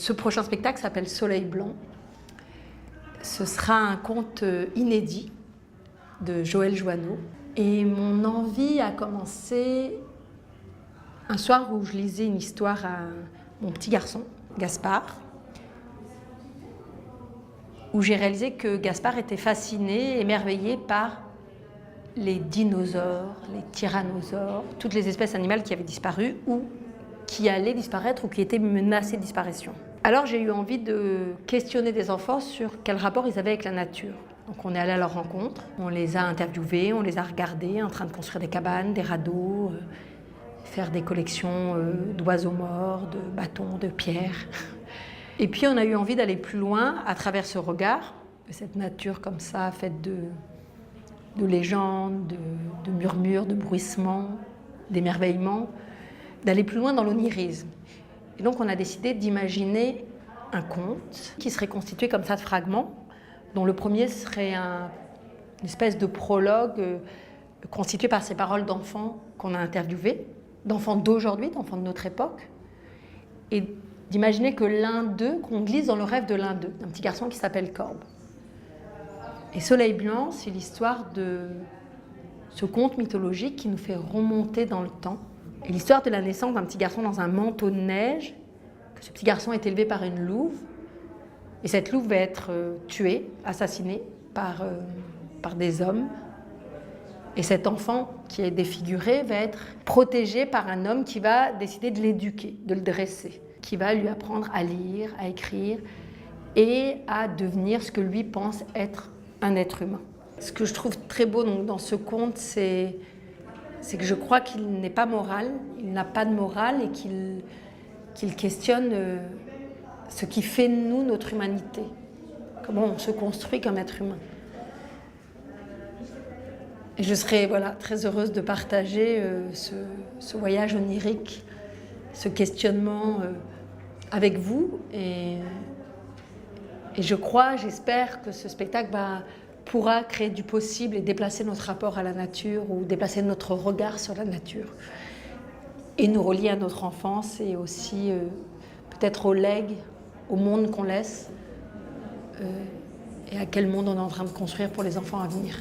Ce prochain spectacle s'appelle Soleil blanc. Ce sera un conte inédit de Joël Joanneau. Et mon envie a commencé un soir où je lisais une histoire à mon petit garçon, Gaspard, où j'ai réalisé que Gaspard était fasciné, émerveillé par les dinosaures, les tyrannosaures, toutes les espèces animales qui avaient disparu ou qui allaient disparaître ou qui étaient menacées de disparition. Alors j'ai eu envie de questionner des enfants sur quel rapport ils avaient avec la nature. Donc on est allé à leur rencontre, on les a interviewés, on les a regardés en train de construire des cabanes, des radeaux, faire des collections d'oiseaux morts, de bâtons, de pierres. Et puis on a eu envie d'aller plus loin à travers ce regard, de cette nature comme ça, faite de légendes, de murmures, de bruissements, d'émerveillements, d'aller plus loin dans l'onirisme. Et donc on a décidé d'imaginer un conte qui serait constitué comme ça de fragments, dont le premier serait une espèce de prologue constitué par ces paroles d'enfants qu'on a interviewés, d'enfants d'aujourd'hui, d'enfants de notre époque, et d'imaginer que l'un d'eux, qu'on glisse dans le rêve de l'un d'eux, d'un petit garçon qui s'appelle Corbe. Et Soleil blanc, c'est l'histoire de ce conte mythologique qui nous fait remonter dans le temps. Et l'histoire de la naissance d'un petit garçon dans un manteau de neige, que ce petit garçon est élevé par une louve, et cette louve va être tuée, assassinée par des hommes. Et cet enfant qui est défiguré va être protégé par un homme qui va décider de l'éduquer, de le dresser, qui va lui apprendre à lire, à écrire et à devenir ce que lui pense être un être humain. Ce que je trouve très beau donc, dans ce conte, c'est que je crois qu'il n'est pas moral, il n'a pas de morale et qu'il questionne ce qui fait de nous notre humanité, comment on se construit comme être humain. Et je serais très heureuse de partager ce voyage onirique, ce questionnement avec vous. Et je crois, j'espère que ce spectacle pourra créer du possible et déplacer notre rapport à la nature ou déplacer notre regard sur la nature et nous relier à notre enfance et aussi peut-être au legs, au monde qu'on laisse et à quel monde on est en train de construire pour les enfants à venir.